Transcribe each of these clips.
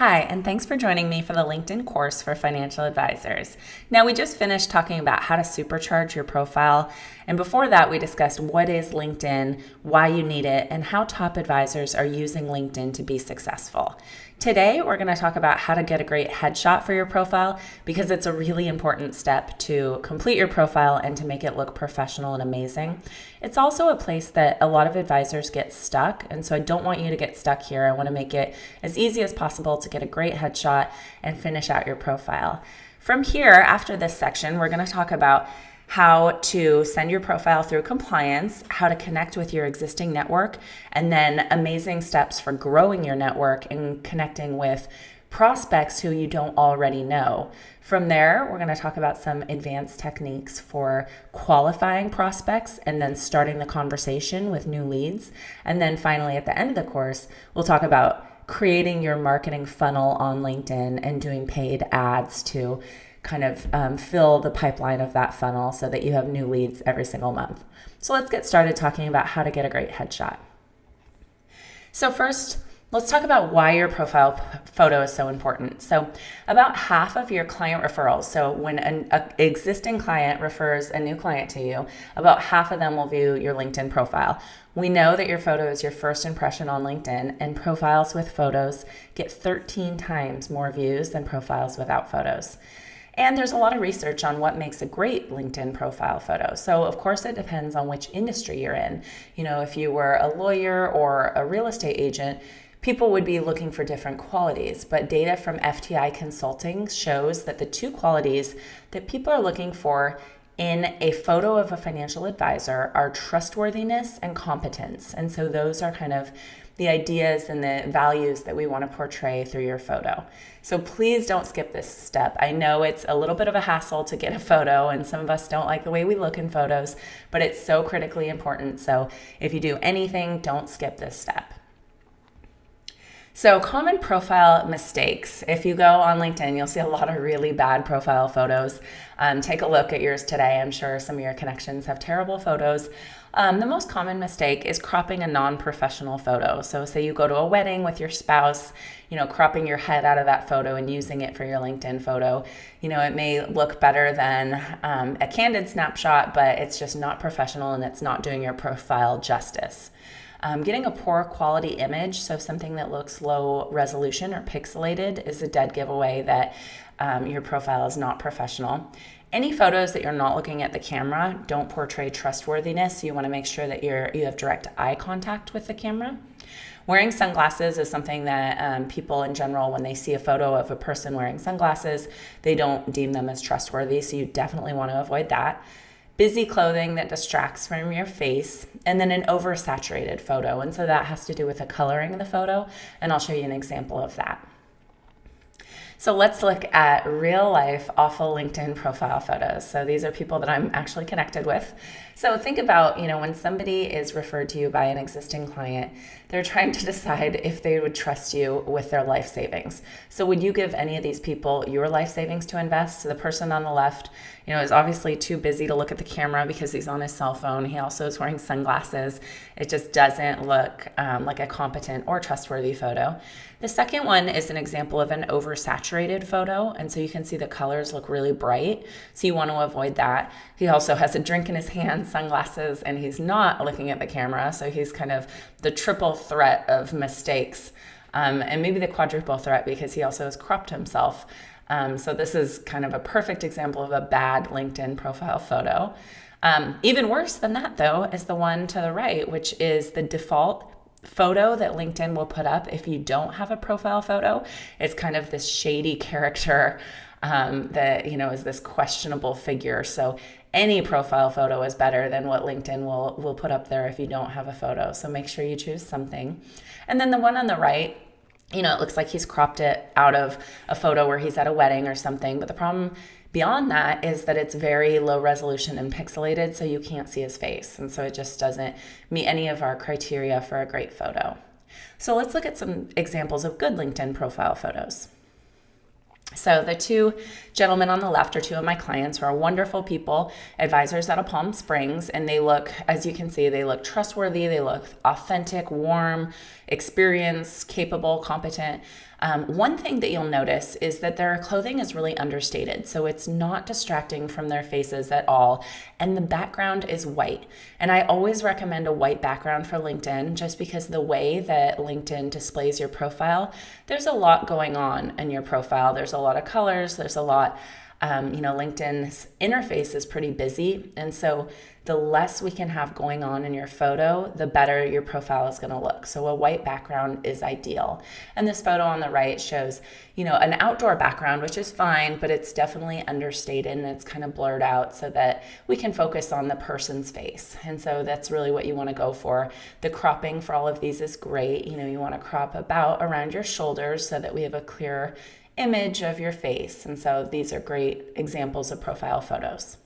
Hi, and thanks for joining me for the LinkedIn course for financial advisors. Now, we just finished talking about how to supercharge your profile. And before that, we discussed what is LinkedIn, why you need it, and how top advisors are using LinkedIn to be successful. Today, we're going to talk about how to get a great headshot for your profile because it's a really important step to complete your profile and to make it look professional and amazing. It's also a place that a lot of advisors get stuck, and so I don't want you to get stuck here. I want to make it as easy as possible to get a great headshot and finish out your profile. From here, after this section, we're going to talk about how to send your profile through compliance, how to connect with your existing network, and then amazing steps for growing your network and connecting with prospects who you don't already know. From there, we're going to talk about some advanced techniques for qualifying prospects and then starting the conversation with new leads. And then finally, at the end of the course, we'll talk about creating your marketing funnel on LinkedIn and doing paid ads to kind of fill the pipeline of that funnel so that you have new leads every single month. So let's get started talking about how to get a great headshot. So first, let's talk about why your profile photo is so important. So about half of your client referrals, so when an existing client refers a new client to you, about half of them will view your LinkedIn profile. We know that your photo is your first impression on LinkedIn, and profiles with photos get 13 times more views than profiles without photos. And there's a lot of research on what makes a great LinkedIn profile photo. So of course it depends on which industry you're in. You know, if you were a lawyer or a real estate agent, people would be looking for different qualities, but data from FTI Consulting shows that the two qualities that people are looking for in a photo of a financial advisor are trustworthiness and competence. And so those are kind of the ideas and the values that we want to portray through your photo. So please don't skip this step. I know it's a little bit of a hassle to get a photo, and some of us don't like the way we look in photos, but it's so critically important. So if you do anything, don't skip this step. So common profile mistakes. If you go on LinkedIn, you'll see a lot of really bad profile photos. Take a look at yours today. I'm sure some of your connections have terrible photos. The most common mistake is cropping a non-professional photo. So say you go to a wedding with your spouse, cropping your head out of that photo and using it for your LinkedIn photo. It may look better than a candid snapshot, but it's just not professional and it's not doing your profile justice. Getting a poor quality image, so something that looks low resolution or pixelated, is a dead giveaway that your profile is not professional. Any photos that you're not looking at the camera don't portray trustworthiness. You want to make sure that you have direct eye contact with the camera. Wearing sunglasses is something that people in general, when they see a photo of a person wearing sunglasses, they don't deem them as trustworthy, so you definitely want to avoid that. Busy clothing that distracts from your face, and then an oversaturated photo. And so that has to do with the coloring of the photo, and I'll show you an example of that. So let's look at real life awful LinkedIn profile photos. So these are people that I'm actually connected with. So think about, when somebody is referred to you by an existing client, they're trying to decide if they would trust you with their life savings. So would you give any of these people your life savings to invest? So the person on the left, is obviously too busy to look at the camera because he's on his cell phone. He also is wearing sunglasses. It just doesn't look like a competent or trustworthy photo. The second one is an example of an oversaturated photo, and so you can see the colors look really bright, so you want to avoid that. He also has a drink in his hand, sunglasses, and he's not looking at the camera, so he's kind of the triple threat of mistakes, and maybe the quadruple threat because he also has cropped himself. So this is kind of a perfect example of a bad LinkedIn profile photo. Even worse than that, though, is the one to the right, which is the default photo that LinkedIn will put up if you don't have a profile photo. It's kind of this shady character that is this questionable figure. So any profile photo is better than what LinkedIn will put up there if you don't have a photo. So make sure you choose something. And then the one on the right, it looks like he's cropped it out of a photo where he's at a wedding or something. But the problem beyond that is that it's very low resolution and pixelated, so you can't see his face. And so it just doesn't meet any of our criteria for a great photo. So let's look at some examples of good LinkedIn profile photos. So the two gentlemen on the left are two of my clients who are wonderful people, advisors out of Palm Springs, and they look, as you can see, they look trustworthy, they look authentic, warm, experienced, capable, competent. One thing that you'll notice is that their clothing is really understated, so it's not distracting from their faces at all, and the background is white. And I always recommend a white background for LinkedIn just because the way that LinkedIn displays your profile, there's a lot going on in your profile. There's a lot of colors, there's a lot LinkedIn's interface is pretty busy. And so the less we can have going on in your photo, the better your profile is going to look. So a white background is ideal. And this photo on the right shows, an outdoor background, which is fine, but it's definitely understated and it's kind of blurred out so that we can focus on the person's face. And so that's really what you want to go for. The cropping for all of these is great. You want to crop about around your shoulders so that we have a clear image of your face. And so these are great examples of profile photos.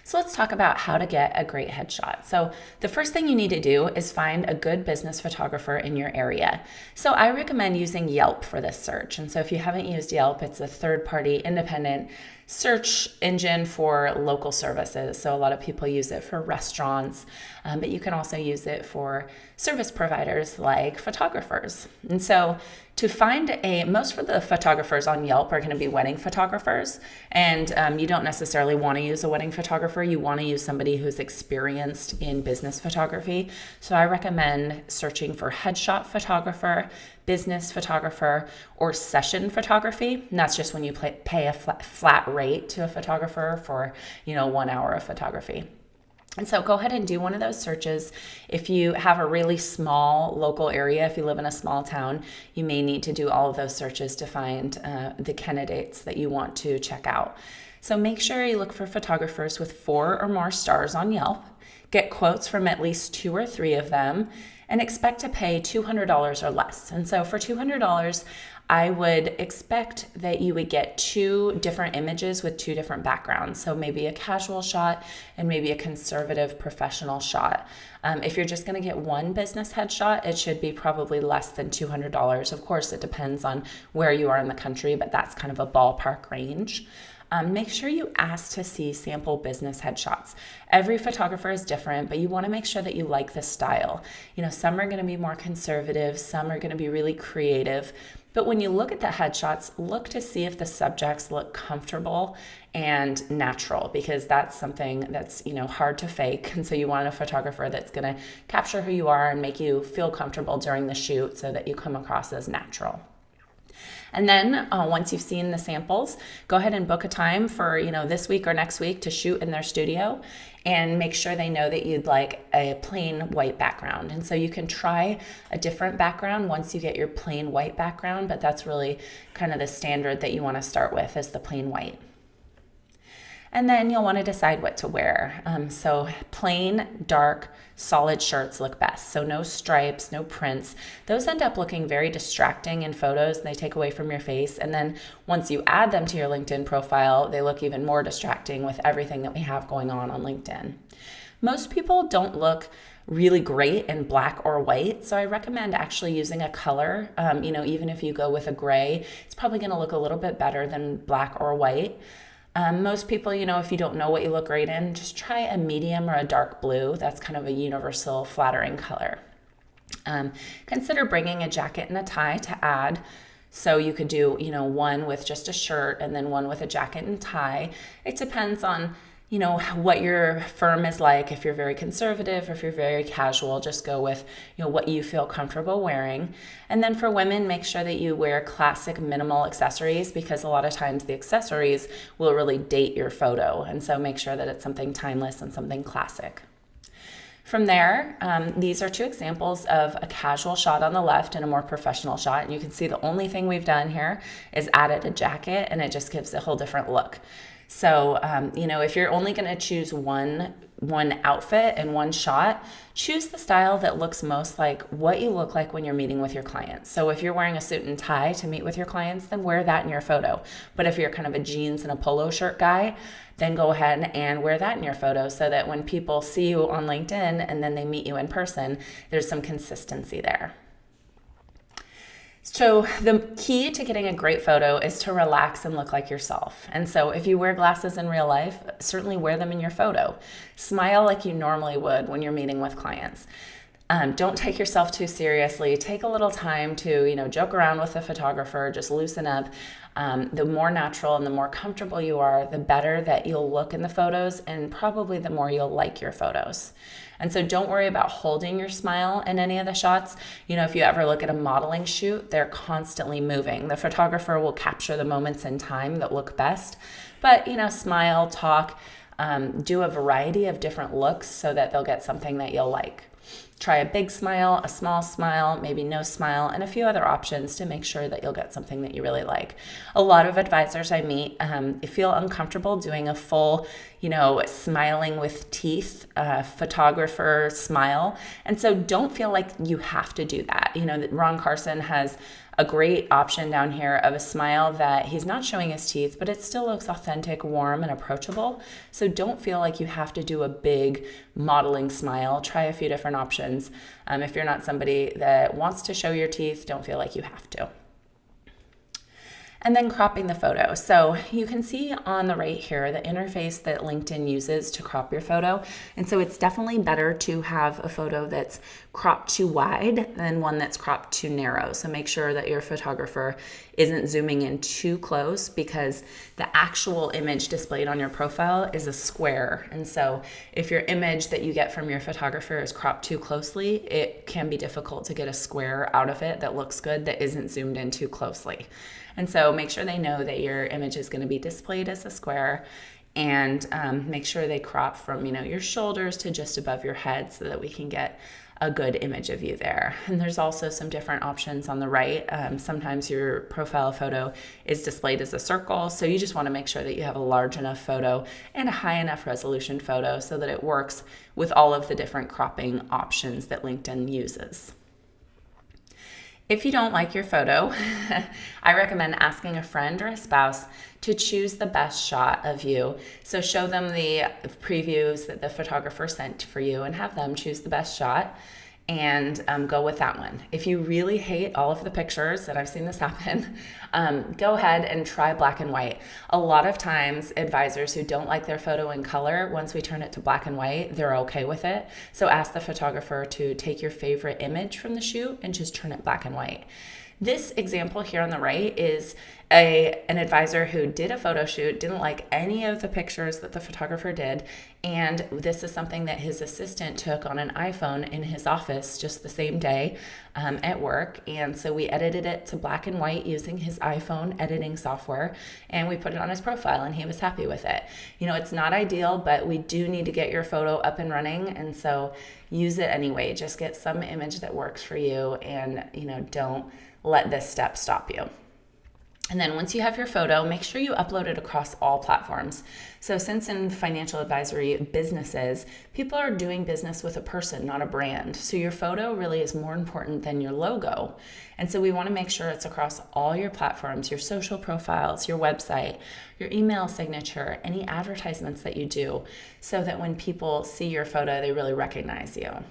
So let's talk about how to get a great headshot. So the first thing you need to do is find a good business photographer in your area. So I recommend using Yelp for this search. And so if you haven't used Yelp, it's a third-party independent search engine for local services. So a lot of people use it for restaurants, but you can also use it for service providers like photographers. And so to find most of the photographers on Yelp are going to be wedding photographers, and you don't necessarily want to use a wedding photographer. You want to use somebody who's experienced in business photography. So I recommend searching for headshot photographer, business photographer, or session photography. And that's just when you pay a flat rate to a photographer for 1 hour of photography. And so go ahead and do one of those searches. If you have a really small local area, if you live in a small town, you may need to do all of those searches to find the candidates that you want to check out. So make sure you look for photographers with 4 or more stars on Yelp, get quotes from at least 2 or 3 of them, and expect to pay $200 or less. And so for $200, I would expect that you would get 2 different images with 2 different backgrounds. So maybe a casual shot and maybe a conservative professional shot. If you're just going to get one business headshot, it should be probably less than $200. Of course, it depends on where you are in the country, but that's kind of a ballpark range. Make sure you ask to see sample business headshots. Every photographer is different, but you want to make sure that you like the style. Some are going to be more conservative, some are going to be really creative. But when you look at the headshots, look to see if the subjects look comfortable and natural, because that's something that's, hard to fake. And so you want a photographer that's going to capture who you are and make you feel comfortable during the shoot so that you come across as natural. And then once you've seen the samples, go ahead and book a time for, this week or next week to shoot in their studio, and make sure they know that you'd like a plain white background. And so you can try a different background once you get your plain white background, but that's really kind of the standard that you want to start with, is the plain white. And then you'll want to decide what to wear. So plain, dark, solid shirts look best. So no stripes, no prints. Those end up looking very distracting in photos, and they take away from your face. And then once you add them to your LinkedIn profile, they look even more distracting with everything that we have going on LinkedIn. Most people don't look really great in black or white, so I recommend actually using a color. Even if you go with a gray, it's probably going to look a little bit better than black or white. Most people, if you don't know what you look great in, just try a medium or a dark blue. That's kind of a universal flattering color. Consider bringing a jacket and a tie to add. So you could do, one with just a shirt and then one with a jacket and tie. It depends on, what your firm is like. If you're very conservative or if you're very casual, just go with, what you feel comfortable wearing. And then for women, make sure that you wear classic minimal accessories, because a lot of times the accessories will really date your photo. And so make sure that it's something timeless and something classic. From there, these are 2 examples of a casual shot on the left and a more professional shot. And you can see the only thing we've done here is added a jacket, and it just gives a whole different look. So, if you're only going to choose one outfit and one shot, choose the style that looks most like what you look like when you're meeting with your clients. So if you're wearing a suit and tie to meet with your clients, then wear that in your photo. But if you're kind of a jeans and a polo shirt guy, then go ahead and wear that in your photo, so that when people see you on LinkedIn and then they meet you in person, there's some consistency there. So the key to getting a great photo is to relax and look like yourself. And so if you wear glasses in real life, certainly wear them in your photo. Smile like you normally would when you're meeting with clients. Don't take yourself too seriously. Take a little time to, joke around with the photographer, just loosen up. The more natural and the more comfortable you are, the better that you'll look in the photos, and probably the more you'll like your photos. And so don't worry about holding your smile in any of the shots. If you ever look at a modeling shoot, they're constantly moving. The photographer will capture the moments in time that look best, but, smile, talk, do a variety of different looks so that they'll get something that you'll like. Try a big smile, a small smile, maybe no smile, and a few other options to make sure that you'll get something that you really like. A lot of advisors I meet feel uncomfortable doing a full, smiling with teeth, photographer smile. And so don't feel like you have to do that. Ron Carson has a great option down here of a smile that he's not showing his teeth, but it still looks authentic, warm, and approachable. So don't feel like you have to do a big modeling smile. Try a few different options. If you're not somebody that wants to show your teeth, don't feel like you have to. And then cropping the photo. So you can see on the right here the interface that LinkedIn uses to crop your photo. And so it's definitely better to have a photo that's cropped too wide than one that's cropped too narrow. So make sure that your photographer isn't zooming in too close, because the actual image displayed on your profile is a square. And so if your image that you get from your photographer is cropped too closely, it can be difficult to get a square out of it that looks good, that isn't zoomed in too closely. And so make sure they know that your image is going to be displayed as a square, and make sure they crop from, your shoulders to just above your head so that we can get a good image of you there. And there's also some different options on the right. Sometimes your profile photo is displayed as a circle, so you just want to make sure that you have a large enough photo and a high enough resolution photo so that it works with all of the different cropping options that LinkedIn uses. If you don't like your photo, I recommend asking a friend or a spouse to choose the best shot of you. So show them the previews that the photographer sent for you and have them choose the best shot, and go with that one. If you really hate all of the pictures, and I've seen this happen, go ahead and try black and white. A lot of times advisors who don't like their photo in color, once we turn it to black and white, they're okay with it. So ask the photographer to take your favorite image from the shoot and just turn it black and white. This example here on the right is an advisor who did a photo shoot, didn't like any of the pictures that the photographer did, and this is something that his assistant took on an iPhone in his office just the same day at work. And so we edited it to black and white using his iPhone editing software, and we put it on his profile, and he was happy with it. It's not ideal, but we do need to get your photo up and running, and so use it anyway. Just get some image that works for you, and don't let this step stop you. And then once you have your photo, make sure you upload it across all platforms. So since in financial advisory businesses, people are doing business with a person, not a brand. So your photo really is more important than your logo. And so we want to make sure it's across all your platforms, your social profiles, your website, your email signature, any advertisements that you do, so that when people see your photo, they really recognize you.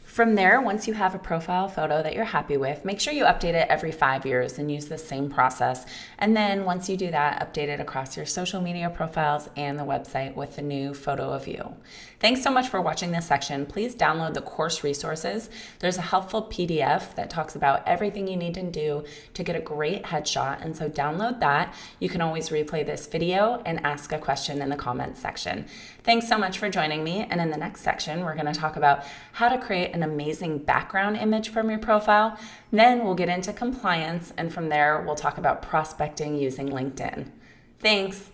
From there, once you have a profile photo that you're happy with, make sure you update it every 5 years and use the same process. And then once you do that, update it across your social media profiles and the website with the new photo of you. Thanks so much for watching this section. Please download the course resources. There's a helpful PDF that talks about everything you need to do to get a great headshot. And so download that. You can always replay this video and ask a question in the comments section. Thanks so much for joining me. And in the next section, we're going to talk about how to create an amazing background image from your profile. Then we'll get into compliance. And from there, we'll talk about prospecting using LinkedIn. Thanks.